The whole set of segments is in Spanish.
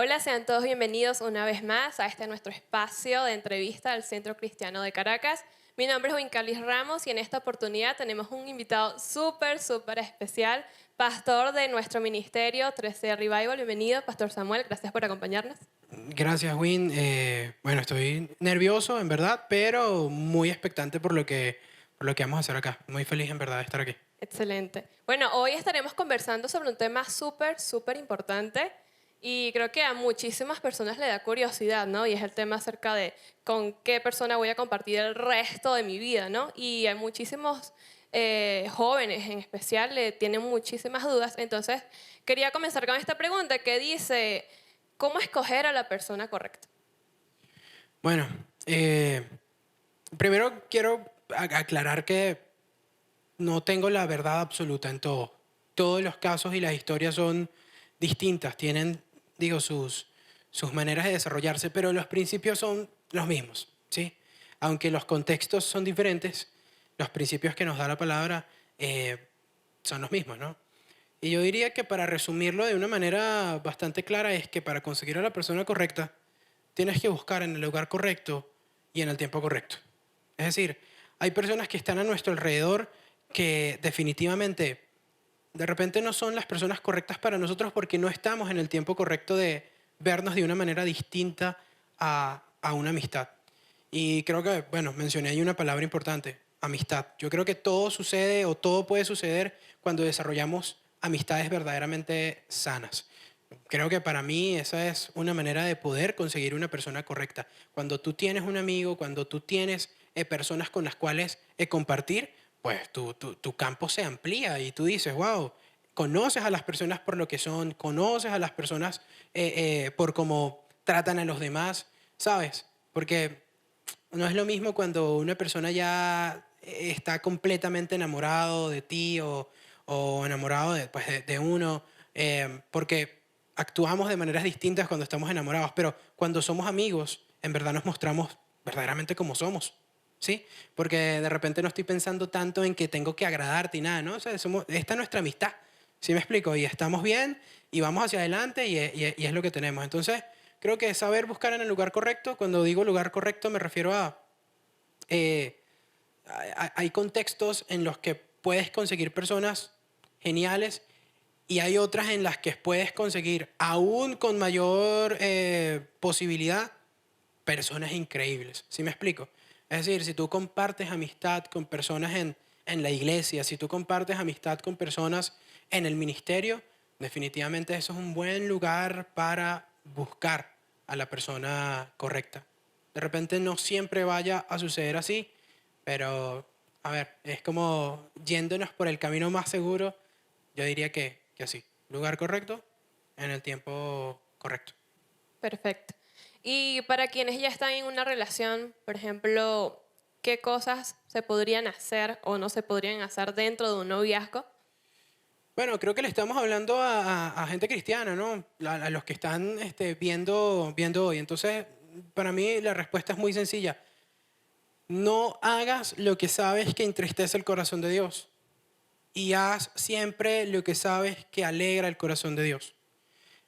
Hola, sean todos bienvenidos una vez más a este nuestro espacio de entrevista del Centro Cristiano de Caracas. Mi nombre es Wincalis Ramos y en esta oportunidad tenemos un invitado súper especial, pastor de nuestro ministerio 13 Revival. Bienvenido, Pastor Samuel, gracias por acompañarnos. Gracias, Win. Bueno, estoy nervioso, en verdad, pero muy expectante por lo que vamos a hacer acá. Muy feliz, en verdad, de estar aquí. Excelente. Bueno, hoy estaremos conversando sobre un tema súper importante y creo que a muchísimas personas le da curiosidad, ¿no? Y es el tema acerca de con qué persona voy a compartir el resto de mi vida, ¿no? Y hay muchísimos jóvenes en especial le tienen muchísimas dudas. Entonces, quería comenzar con esta pregunta que dice, ¿cómo escoger a la persona correcta? Bueno, eh, primero quiero aclarar que no tengo la verdad absoluta en todo. Todos los casos y las historias son distintas, tienen, digo, sus maneras de desarrollarse, pero los principios son los mismos, ¿sí? Aunque los contextos son diferentes, los principios que nos da la palabra son los mismos, ¿no? Y yo diría que para resumirlo de una manera bastante clara es que para conseguir a la persona correcta, tienes que buscar en el lugar correcto y en el tiempo correcto. Es decir, hay personas que están a nuestro alrededor que definitivamente de repente no son las personas correctas para nosotros porque no estamos en el tiempo correcto de vernos de una manera distinta a una amistad. Y creo que, bueno, mencioné ahí una palabra importante, amistad. Yo creo que todo sucede o todo puede suceder cuando desarrollamos amistades verdaderamente sanas. Creo que para mí esa es una manera de poder conseguir una persona correcta. Cuando tú tienes un amigo, cuando tú tienes personas con las cuales compartir, pues tu campo se amplía y tú dices, wow, conoces a las personas por lo que son, conoces a las personas por cómo tratan a los demás, ¿sabes? Porque no es lo mismo cuando una persona ya está completamente enamorado de ti o enamorado de, pues, de uno, porque actuamos de maneras distintas cuando estamos enamorados, pero cuando somos amigos, en verdad nos mostramos verdaderamente como somos, ¿sí? Porque de repente no estoy pensando tanto en que tengo que agradarte y nada, ¿no? O sea, esta es nuestra amistad, ¿sí me explico? Y estamos bien y vamos hacia adelante y es lo que tenemos. Entonces, creo que saber buscar en el lugar correcto, cuando digo lugar correcto me refiero a, eh, hay contextos en los que puedes conseguir personas geniales y hay otras en las que puedes conseguir, aún con mayor posibilidad, personas increíbles. ¿Sí me explico? Es decir, si tú compartes amistad con personas en la iglesia, si tú compartes amistad con personas en el ministerio, definitivamente eso es un buen lugar para buscar a la persona correcta. De repente no siempre vaya a suceder así, pero a ver, es como yéndonos por el camino más seguro, yo diría que así. Lugar correcto en el tiempo correcto. Perfecto. Y para quienes ya están en una relación, por ejemplo, ¿qué cosas se podrían hacer o no se podrían hacer dentro de un noviazgo? Bueno, creo que le estamos hablando a gente cristiana, ¿no? A los que están viendo hoy. Entonces, para mí la respuesta es muy sencilla. No hagas lo que sabes que entristece el corazón de Dios y haz siempre lo que sabes que alegra el corazón de Dios.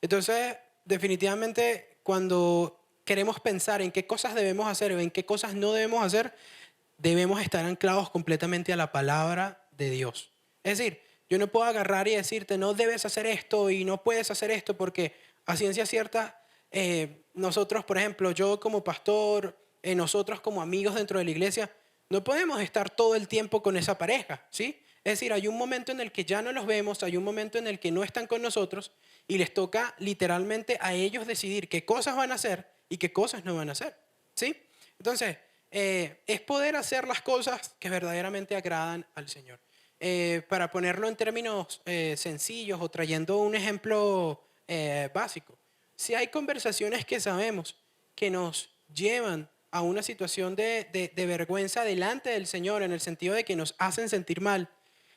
Entonces, definitivamente, cuando queremos pensar en qué cosas debemos hacer o en qué cosas no debemos hacer, debemos estar anclados completamente a la palabra de Dios. Es decir, yo no puedo agarrar y decirte, no debes hacer esto y no puedes hacer esto, porque a ciencia cierta, nosotros, por ejemplo, yo como pastor, nosotros como amigos dentro de la iglesia, no podemos estar todo el tiempo con esa pareja, ¿sí? Es decir, hay un momento en el que ya no los vemos, hay un momento en el que no están con nosotros y les toca literalmente a ellos decidir qué cosas van a hacer y qué cosas no van a hacer, ¿sí? Entonces, es poder hacer las cosas que verdaderamente agradan al Señor. Para ponerlo en términos sencillos o trayendo un ejemplo básico, si hay conversaciones que sabemos que nos llevan a una situación de vergüenza delante del Señor, en el sentido de que nos hacen sentir mal,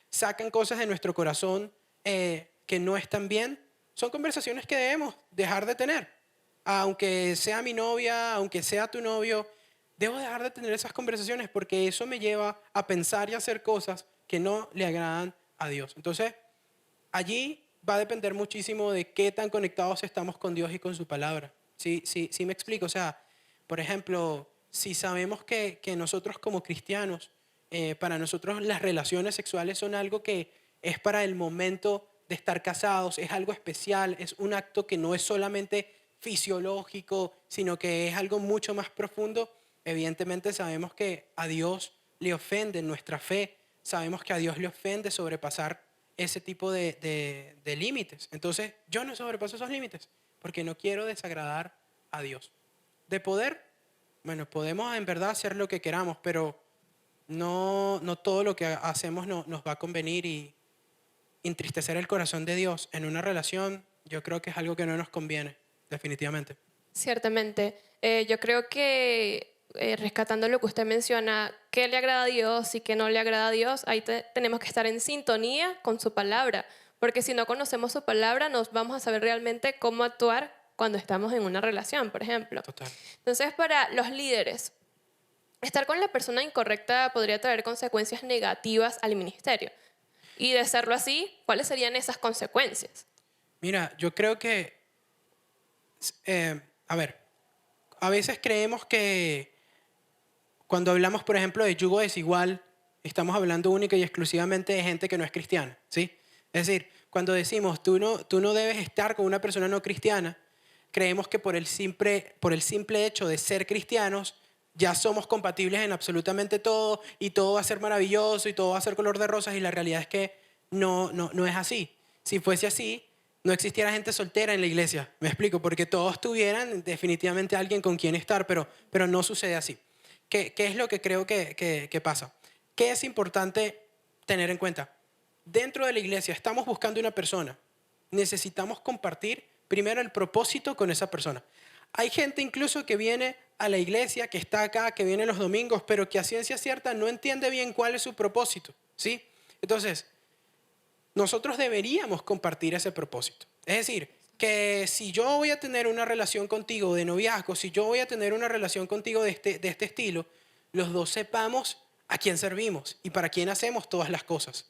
sacan cosas de nuestro corazón que no están bien, son conversaciones que debemos dejar de tener. Aunque sea mi novia, aunque sea tu novio, debo dejar de tener esas conversaciones porque eso me lleva a pensar y hacer cosas que no le agradan a Dios. Entonces, allí va a depender muchísimo de qué tan conectados estamos con Dios y con su palabra. Sí me explico. O sea, por ejemplo, si sabemos que nosotros como cristianos, para nosotros las relaciones sexuales son algo que es para el momento de estar casados, es algo especial, es un acto que no es solamente fisiológico, sino que es algo mucho más profundo. Evidentemente sabemos que a Dios le ofende nuestra fe, sabemos que a Dios le ofende sobrepasar ese tipo de límites. Entonces yo no sobrepaso esos límites porque no quiero desagradar a Dios. De poder, bueno, podemos en verdad hacer lo que queramos, pero no todo lo que hacemos nos va a convenir, y entristecer el corazón de Dios en una relación, yo creo que es algo que no nos conviene, definitivamente. Ciertamente. Yo creo que rescatando lo que usted menciona, qué le agrada a Dios y qué no le agrada a Dios, ahí tenemos que estar en sintonía con su palabra, porque si no conocemos su palabra, nos vamos a saber realmente cómo actuar cuando estamos en una relación, por ejemplo. Total. Entonces, para los líderes, estar con la persona incorrecta podría traer consecuencias negativas al ministerio. Y de serlo así, ¿cuáles serían esas consecuencias? Mira, yo creo que, a ver, a veces creemos que cuando hablamos, por ejemplo, de yugo desigual, estamos hablando única y exclusivamente de gente que no es cristiana, ¿sí? Es decir, cuando decimos tú no debes estar con una persona no cristiana, creemos que por el simple hecho de ser cristianos ya somos compatibles en absolutamente todo y todo va a ser maravilloso y todo va a ser color de rosas, y la realidad es que no es así. Si fuese así, no existiera gente soltera en la iglesia, me explico, porque todos tuvieran definitivamente alguien con quien estar, pero no sucede así. ¿Qué es lo que creo que pasa? ¿Qué es importante tener en cuenta? Dentro de la iglesia estamos buscando una persona. Necesitamos compartir primero el propósito con esa persona. Hay gente incluso que viene a la iglesia, que está acá, que viene los domingos, pero que a ciencia cierta no entiende bien cuál es su propósito, ¿sí? Entonces, nosotros deberíamos compartir ese propósito. Es decir, que si yo voy a tener una relación contigo de noviazgo, si yo voy a tener una relación contigo de este estilo, los dos sepamos a quién servimos y para quién hacemos todas las cosas.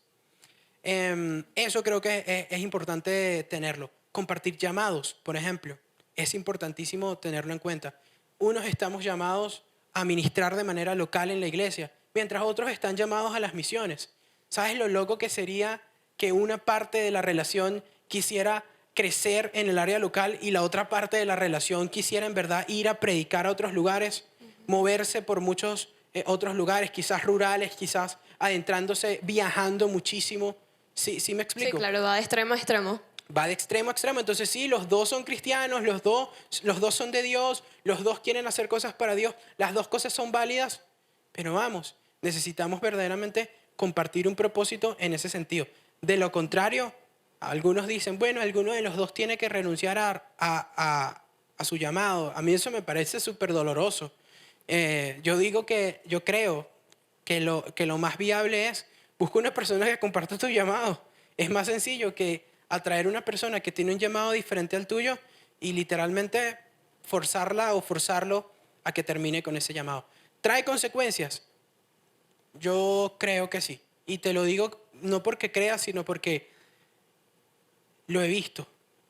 Eso creo que es importante tenerlo. Compartir llamados, por ejemplo, es importantísimo tenerlo en cuenta. Unos estamos llamados a ministrar de manera local en la iglesia, mientras otros están llamados a las misiones. ¿Sabes lo loco que sería que una parte de la relación quisiera crecer en el área local y la otra parte de la relación quisiera en verdad ir a predicar a otros lugares, moverse por muchos otros lugares, quizás rurales, quizás adentrándose, viajando muchísimo? Sí me Sí, explico. claro, va de extremo a extremo. Va de extremo a extremo. Entonces sí, los dos son cristianos, los dos son de Dios, los dos quieren hacer cosas para Dios, las dos cosas son válidas, pero vamos, necesitamos verdaderamente compartir un propósito en ese sentido. De lo contrario, algunos dicen, bueno, alguno de los dos tiene que renunciar a su llamado. A mí eso me parece súper doloroso. Yo creo que lo más viable es buscar una persona que comparta tu llamado. Es más sencillo que atraer una persona que tiene un llamado diferente al tuyo y literalmente forzarla o forzarlo a que termine con ese llamado. ¿Trae consecuencias? Yo creo que sí. Y te lo digo no porque creas, sino porque lo he visto.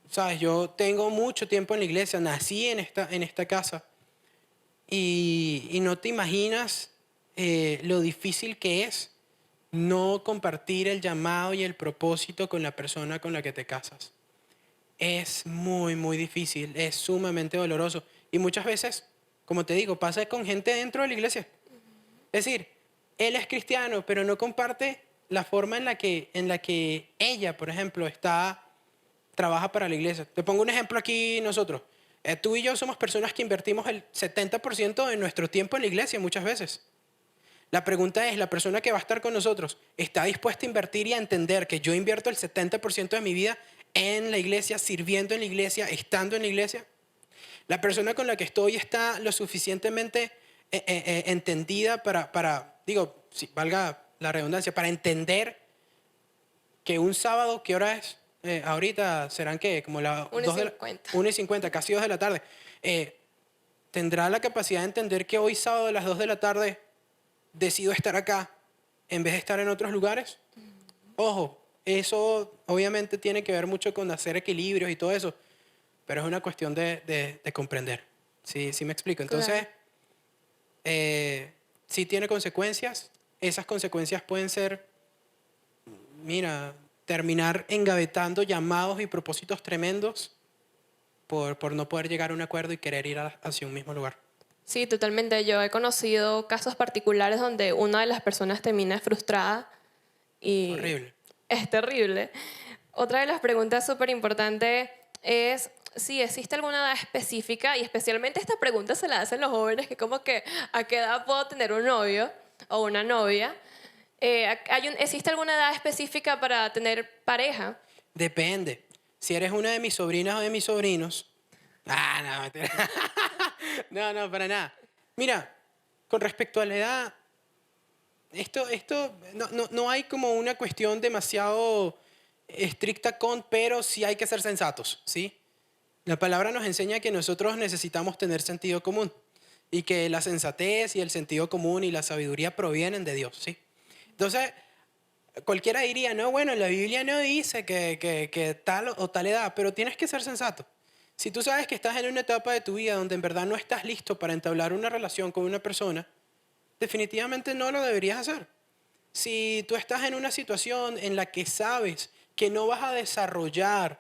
¿Sabes? Yo tengo mucho tiempo en la iglesia, nací en esta casa y no te imaginas lo difícil que es no compartir el llamado y el propósito con la persona con la que te casas. Es muy difícil, es sumamente doloroso. Y muchas veces, como te digo, pasa con gente dentro de la iglesia. Es decir, él es cristiano, pero no comparte la forma en la que ella, por ejemplo, trabaja para la iglesia. Te pongo un ejemplo aquí nosotros. Tú y yo somos personas que invertimos el 70% de nuestro tiempo en la iglesia muchas veces. La pregunta es, ¿la persona que va a estar con nosotros está dispuesta a invertir y a entender que yo invierto el 70% de mi vida en la iglesia, sirviendo en la iglesia, estando en la iglesia? La persona con la que estoy está lo suficientemente entendida digo, si valga la redundancia, para entender que un sábado, ¿qué hora es? Ahorita serán que como las 1:50. 1:50, casi 2 de la tarde. ¿Tendrá la capacidad de entender que hoy sábado a las 2 de la tarde decido estar acá en vez de estar en otros lugares? Ojo, eso obviamente tiene que ver mucho con hacer equilibrios y todo eso, pero es una cuestión de comprender. ¿Sí, sí me explico? Claro. Entonces, sí tiene consecuencias. Esas consecuencias pueden ser, mira, terminar engavetando llamados y propósitos tremendos por no poder llegar a un acuerdo y querer ir hacia un mismo lugar. Sí, totalmente. Yo he conocido casos particulares donde una de las personas termina frustrada y Horrible. es terrible. Otra de las preguntas súper importantes es si existe alguna edad específica, y especialmente esta pregunta se la hacen los jóvenes, que como que a qué edad puedo tener un novio o una novia. ¿Existe alguna edad específica para tener pareja? Depende. Si eres una de mis sobrinas o de mis sobrinos. Ah, no, mentira. No, no, para nada. Mira, con respecto a la edad, esto no hay como una cuestión demasiado estricta pero sí hay que ser sensatos, ¿sí? La palabra nos enseña que nosotros necesitamos tener sentido común y que la sensatez y el sentido común y la sabiduría provienen de Dios, ¿sí? Entonces, cualquiera diría, no, bueno, la Biblia no dice que tal o tal edad, pero tienes que ser sensato. Si tú sabes que estás en una etapa de tu vida donde en verdad no estás listo para entablar una relación con una persona, definitivamente no lo deberías hacer. Si tú estás en una situación en la que sabes que no vas a desarrollar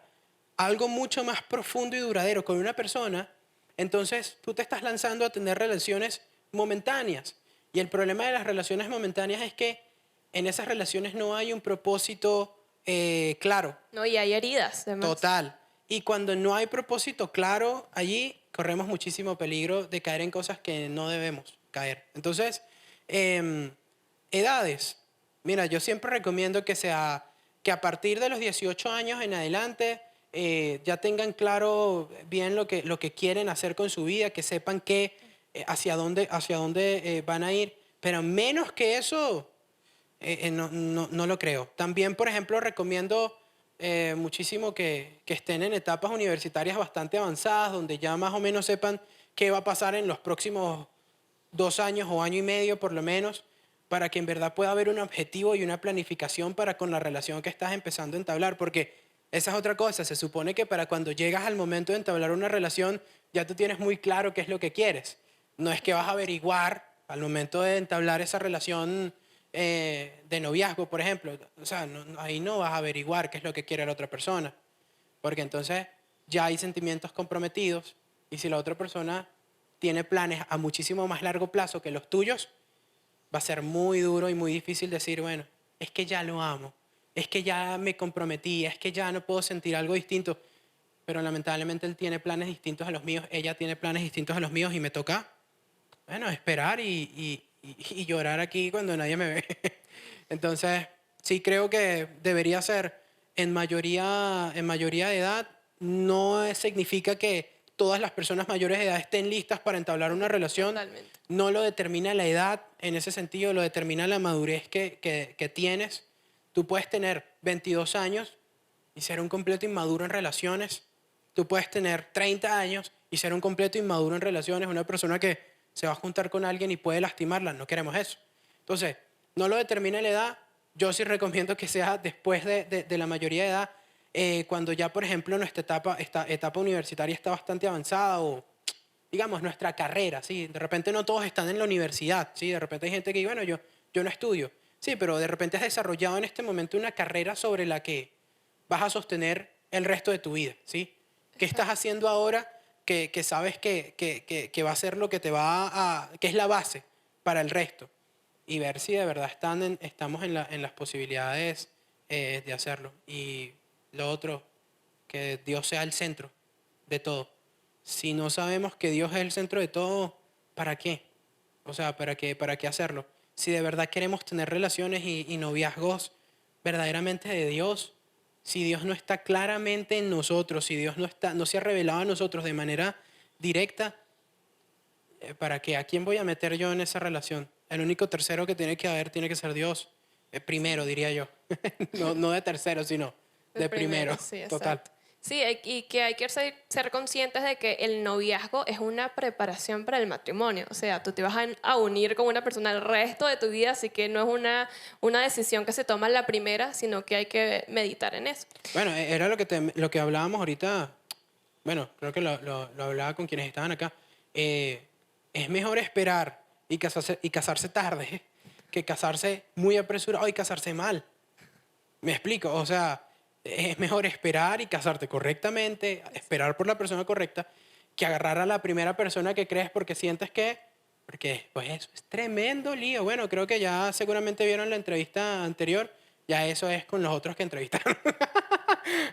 algo mucho más profundo y duradero con una persona, entonces tú te estás lanzando a tener relaciones momentáneas. Y el problema de las relaciones momentáneas es que en esas relaciones no hay un propósito claro, No, y hay heridas, además. total. Y cuando no hay propósito claro, allí corremos muchísimo peligro de caer en cosas que no debemos caer. Entonces, em, edades. Mira, yo siempre recomiendo que a partir de los 18 años en adelante ya tengan claro bien lo que quieren hacer con su vida, que sepan hacia dónde van a ir. Pero menos que eso, no lo creo. También, por ejemplo, recomiendo muchísimo que estén en etapas universitarias bastante avanzadas, donde ya más o menos sepan qué va a pasar en los próximos 2 años o año y medio por lo menos, para que en verdad pueda haber un objetivo y una planificación para con la relación que estás empezando a entablar, porque esa es otra cosa, se supone que para cuando llegas al momento de entablar una relación, ya tú tienes muy claro qué es lo que quieres. No es que vas a averiguar al momento de entablar esa relación de noviazgo, por ejemplo. O sea, ahí no vas a averiguar qué es lo que quiere la otra persona, porque entonces ya hay sentimientos comprometidos y si la otra persona tiene planes a muchísimo más largo plazo que los tuyos, va a ser muy duro y muy difícil decir, bueno, es que ya lo amo, es que ya me comprometí, es que ya no puedo sentir algo distinto, pero lamentablemente él tiene planes distintos a los míos, ella tiene planes distintos a los míos y me toca, bueno, esperar y llorar aquí cuando nadie me ve. Entonces, sí creo que debería ser en mayoría de edad. No significa que todas las personas mayores de edad estén listas para entablar una relación. Totalmente. No lo determina la edad en ese sentido, lo determina la madurez que tienes. Tú puedes tener 22 años y ser un completo inmaduro en relaciones. Tú puedes tener 30 años y ser un completo inmaduro en relaciones. Una persona que se va a juntar con alguien y puede lastimarla. No queremos eso. Entonces, no lo determina la edad. Yo sí recomiendo que sea después de la mayoría de edad, cuando ya, por ejemplo, esta etapa universitaria está bastante avanzada o, digamos, nuestra carrera, ¿sí? De repente no todos están en la universidad, ¿sí? De repente hay gente que dice, bueno, yo no estudio. Sí, pero de repente has desarrollado en este momento una carrera sobre la que vas a sostener el resto de tu vida, ¿sí? ¿Qué estás haciendo ahora que sabes que va a ser lo que te que es la base para el resto? Y ver si de verdad estamos en las posibilidades de hacerlo. Y lo otro, que Dios sea el centro de todo. Si no sabemos que Dios es el centro de todo, ¿para qué? O sea, para qué hacerlo? Si de verdad queremos tener relaciones y noviazgos verdaderamente de Dios, si Dios no está claramente en nosotros, si Dios no se ha revelado a nosotros de manera directa, ¿para qué? ¿A quién voy a meter yo en esa relación? El único tercero que tiene que haber tiene que ser Dios. Primero, diría yo. No de tercero, sino El de primero, primero. sí, Total. exacto. Sí, y que hay que ser conscientes de que el noviazgo es una preparación para el matrimonio. O sea, tú te vas a unir con una persona el resto de tu vida, así que no es una decisión que se toma en la primera, sino que hay que meditar en eso. Bueno, era lo que hablábamos ahorita. Bueno, creo que lo hablaba con quienes estaban acá. Es mejor esperar y casarse tarde que casarse muy apresurado y casarse mal. Me explico, o sea, es mejor esperar y casarte correctamente, esperar por la persona correcta, que agarrar a la primera persona que crees porque sientes que, porque pues eso es tremendo lío. Bueno, creo que ya seguramente vieron la entrevista anterior, ya eso es con los otros que entrevistaron.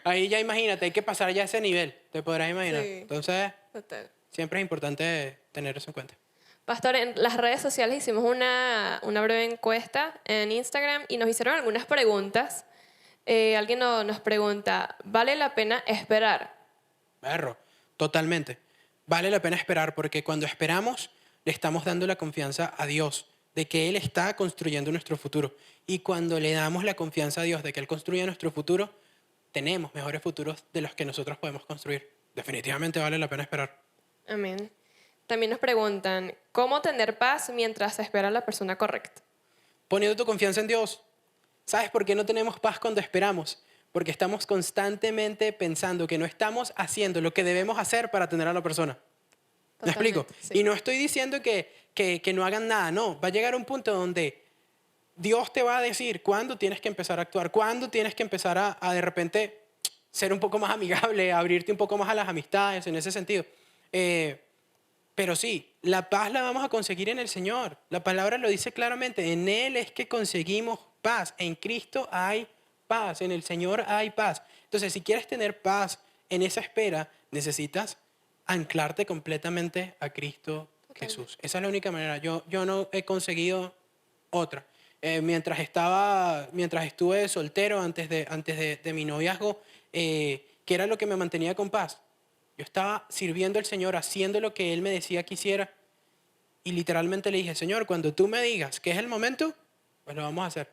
Ahí ya imagínate, hay que pasar ya ese nivel, te podrás imaginar. Sí, Entonces, total. siempre es importante tener eso en cuenta. Pastor, en las redes sociales hicimos una breve encuesta en Instagram y nos hicieron algunas preguntas. Alguien nos pregunta, ¿vale la pena esperar? Perro, totalmente. Vale la pena esperar porque cuando esperamos le estamos dando la confianza a Dios de que Él está construyendo nuestro futuro. Y cuando le damos la confianza a Dios de que Él construye nuestro futuro, tenemos mejores futuros de los que nosotros podemos construir. Definitivamente vale la pena esperar. Amén. También nos preguntan, ¿cómo tener paz mientras se espera a la persona correcta? Poniendo tu confianza en Dios. ¿Sabes por qué no tenemos paz cuando esperamos? Porque estamos constantemente pensando que no estamos haciendo lo que debemos hacer para tener a la persona. ¿Me explico? Totalmente, sí. Y no estoy diciendo que no hagan nada, no. Va a llegar un punto donde Dios te va a decir cuándo tienes que empezar a actuar, cuándo tienes que empezar a de repente ser un poco más amigable, abrirte un poco más a las amistades en ese sentido. Pero sí, la paz la vamos a conseguir en el Señor. La palabra lo dice claramente. En Él es que conseguimos paz. En Cristo hay paz. En el Señor hay paz. Entonces, si quieres tener paz en esa espera, necesitas anclarte completamente a Cristo Jesús. Esa es la única manera. Yo no he conseguido otra. Mientras estuve soltero antes de mi noviazgo, que era lo que me mantenía con paz. Yo estaba sirviendo al Señor, haciendo lo que Él me decía que hiciera. Y literalmente le dije, Señor, cuando tú me digas que es el momento, pues lo vamos a hacer.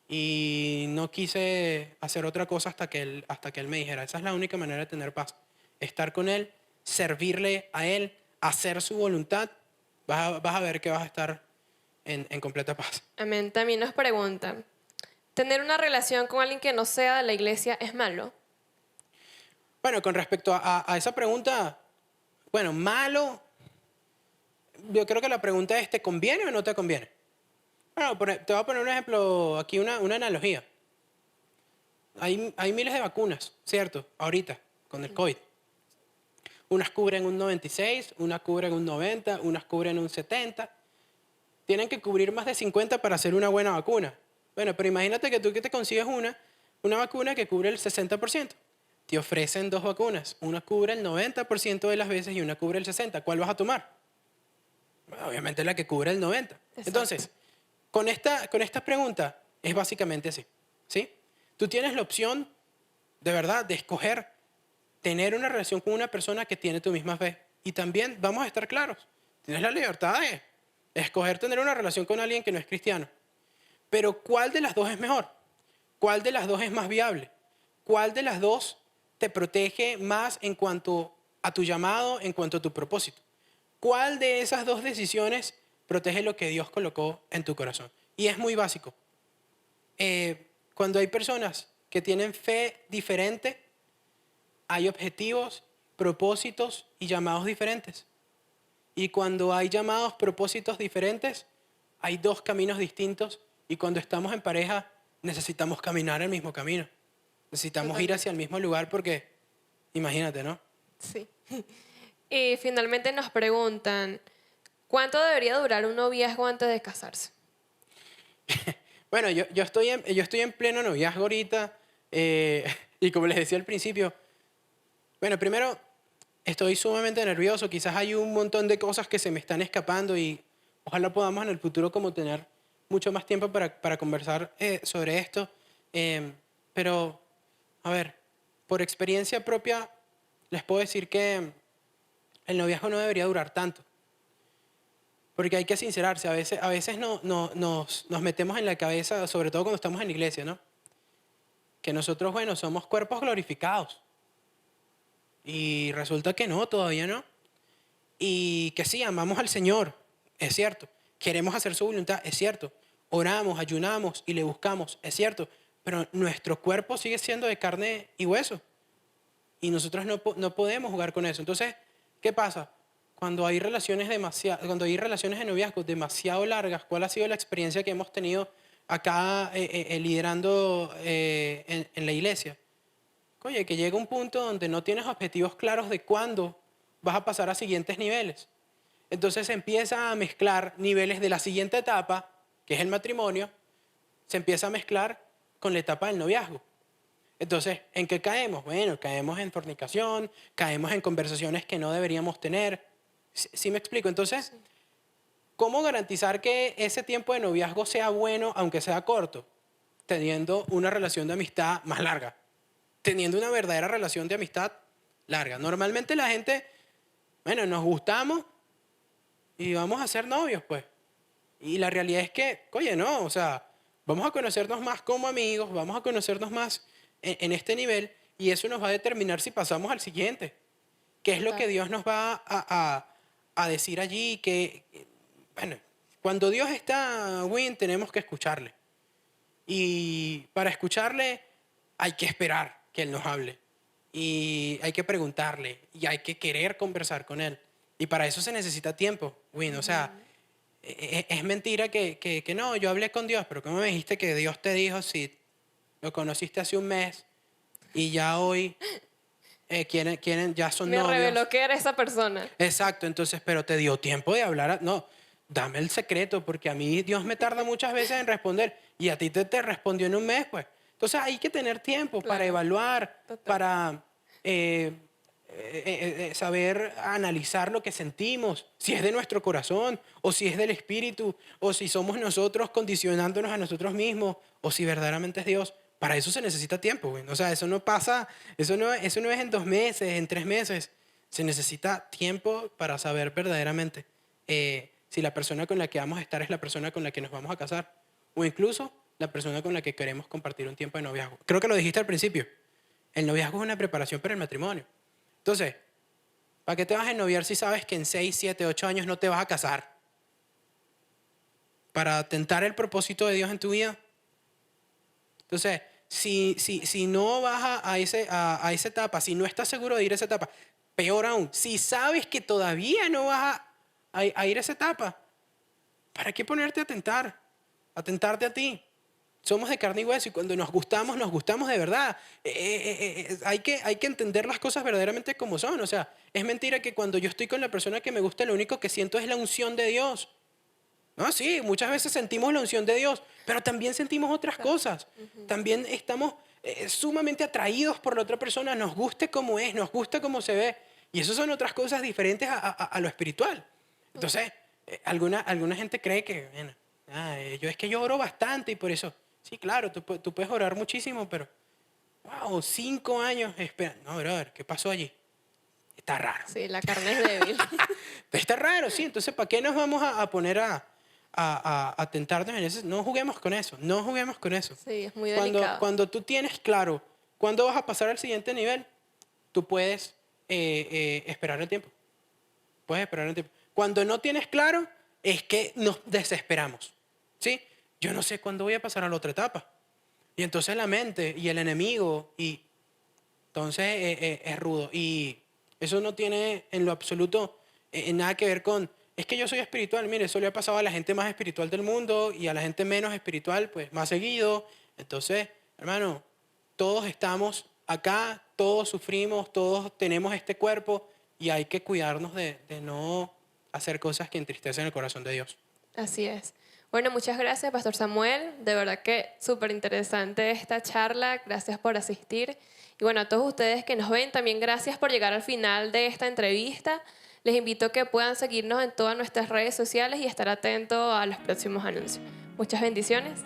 Y no quise hacer otra cosa hasta que él me dijera. Esa es la única manera de tener paz. Estar con Él, servirle a Él, hacer su voluntad. Vas a ver que vas a estar en completa paz. Amén. También nos preguntan, ¿tener una relación con alguien que no sea de la iglesia es malo? Bueno, con respecto a esa pregunta, bueno, malo, yo creo que la pregunta es, ¿te conviene o no te conviene? Bueno, te voy a poner un ejemplo, aquí una analogía. Hay miles de vacunas, ¿cierto? Ahorita, con el COVID. Unas cubren un 96, unas cubren un 90, unas cubren un 70. Tienen que cubrir más de 50 para hacer una buena vacuna. Bueno, pero imagínate que tú que te consigues una vacuna que cubre el 60%. Te ofrecen dos vacunas. Una cubre el 90% de las veces y una cubre el 60%. ¿Cuál vas a tomar? Bueno, obviamente la que cubre el 90%. Exacto. Entonces, con esta pregunta es básicamente así. ¿Sí? Tú tienes la opción, de verdad, de escoger tener una relación con una persona que tiene tu misma fe. Y también, vamos a estar claros, tienes la libertad de escoger tener una relación con alguien que no es cristiano. Pero ¿cuál de las dos es mejor? ¿Cuál de las dos es más viable? ¿Cuál de las dos te protege más en cuanto a tu llamado, en cuanto a tu propósito? ¿Cuál de esas dos decisiones protege lo que Dios colocó en tu corazón? Y es muy básico. Cuando hay personas que tienen fe diferente, hay objetivos, propósitos y llamados diferentes. Y cuando hay llamados, propósitos diferentes, hay dos caminos distintos. Y cuando estamos en pareja, necesitamos caminar el mismo camino. Necesitamos ir hacia el mismo lugar porque, imagínate, ¿no? Sí. Y finalmente nos preguntan, ¿cuánto debería durar un noviazgo antes de casarse? Bueno, yo estoy en pleno noviazgo ahorita. Y como les decía al principio, bueno, primero estoy sumamente nervioso. Quizás hay un montón de cosas que se me están escapando y ojalá podamos en el futuro como tener mucho más tiempo para conversar sobre esto. Pero, a ver, por experiencia propia, les puedo decir que el noviazgo no debería durar tanto. Porque hay que sincerarse, a veces nos metemos en la cabeza, sobre todo cuando estamos en la iglesia, ¿no? Que nosotros, bueno, somos cuerpos glorificados. Y resulta que no, todavía no. Y que sí, amamos al Señor, es cierto. Queremos hacer su voluntad, es cierto. Oramos, ayunamos y le buscamos, es cierto. Pero nuestro cuerpo sigue siendo de carne y hueso. Y nosotros no podemos jugar con eso. Entonces, ¿qué pasa? Cuando hay relaciones de noviazgo demasiado largas, ¿cuál ha sido la experiencia que hemos tenido acá liderando en la iglesia? Oye, que llega un punto donde no tienes objetivos claros de cuándo vas a pasar a siguientes niveles. Entonces se empieza a mezclar niveles de la siguiente etapa, que es el matrimonio, se empieza a mezclar con la etapa del noviazgo. Entonces, ¿en qué caemos? Bueno, caemos en fornicación, caemos en conversaciones que no deberíamos tener. ¿Sí me explico? Entonces, ¿cómo garantizar que ese tiempo de noviazgo sea bueno, aunque sea corto? Teniendo una relación de amistad más larga. Teniendo una verdadera relación de amistad larga. Normalmente la gente, bueno, nos gustamos y vamos a ser novios, pues. Y la realidad es que, oye, no, o sea, vamos a conocernos más como amigos, vamos a conocernos más en este nivel y eso nos va a determinar si pasamos al siguiente. ¿Qué es lo que Total. Dios nos va a decir allí? Que, bueno, cuando Dios está, Win, tenemos que escucharle. Y para escucharle hay que esperar que Él nos hable. Y hay que preguntarle y hay que querer conversar con Él. Y para eso se necesita tiempo, Win. O sea, es mentira que no, yo hablé con Dios, pero ¿cómo me dijiste que Dios te dijo si lo conociste hace un mes y ya hoy ya son Me novios? reveló que era esa persona. Exacto, entonces, pero te dio tiempo de hablar. No, dame el secreto, porque a mí Dios me tarda muchas veces en responder y a ti te respondió en un mes, pues. Entonces hay que tener tiempo para Claro, evaluar, total. para saber analizar lo que sentimos, si es de nuestro corazón, o si es del Espíritu, o si somos nosotros condicionándonos a nosotros mismos, o si verdaderamente es Dios. Para eso se necesita tiempo, güey. O sea, eso no pasa, eso no es en 2 meses, en 3 meses. Se necesita tiempo para saber verdaderamente si la persona con la que vamos a estar es la persona con la que nos vamos a casar, o incluso la persona con la que queremos compartir un tiempo de noviazgo. Creo que lo dijiste al principio. El noviazgo es una preparación para el matrimonio. Entonces, ¿para qué te vas a ennoviar si sabes que en 6, 7, 8 años no te vas a casar? ¿Para tentar el propósito de Dios en tu vida? Entonces, si no vas a esa etapa, si no estás seguro de ir a esa etapa, peor aún, si sabes que todavía no vas a ir a esa etapa, ¿para qué ponerte a tentar? A tentarte a ti. Somos de carne y hueso y cuando nos gustamos de verdad. Hay que entender las cosas verdaderamente como son. O sea, es mentira que cuando yo estoy con la persona que me gusta, lo único que siento es la unción de Dios. No, sí, muchas veces sentimos la unción de Dios, pero también sentimos otras Claro. cosas. También estamos sumamente atraídos por la otra persona, nos guste como es, nos gusta cómo se ve. Y eso son otras cosas diferentes a lo espiritual. Entonces, alguna gente cree que, bueno, yo es que yo oro bastante y por eso, sí, claro, tú puedes orar muchísimo, pero, wow, 5 años, espera, no, brother, ¿qué pasó allí? Está raro. Sí, la carne es débil. Está raro, sí. Entonces, ¿para qué nos vamos a poner a tentarnos en eso? No juguemos con eso. No juguemos con eso. Sí, es muy Cuando, delicado. cuando tú tienes claro cuándo vas a pasar al siguiente nivel, tú puedes esperar el tiempo. Puedes esperar el tiempo. Cuando no tienes claro, es que nos desesperamos. ¿Sí? Yo no sé cuándo voy a pasar a la otra etapa. Y entonces la mente y el enemigo y entonces es rudo y eso no tiene en lo absoluto nada que ver con, es que yo soy espiritual, mire, eso le ha pasado a la gente más espiritual del mundo y a la gente menos espiritual, pues más seguido. Entonces, hermano, todos estamos acá, todos sufrimos, todos tenemos este cuerpo y hay que cuidarnos de no hacer cosas que entristecen el corazón de Dios. Así es. Bueno, muchas gracias, Pastor Samuel. De verdad que súper interesante esta charla. Gracias por asistir. Y bueno, a todos ustedes que nos ven, también gracias por llegar al final de esta entrevista. Les invito a que puedan seguirnos en todas nuestras redes sociales y estar atentos a los próximos anuncios. Muchas bendiciones.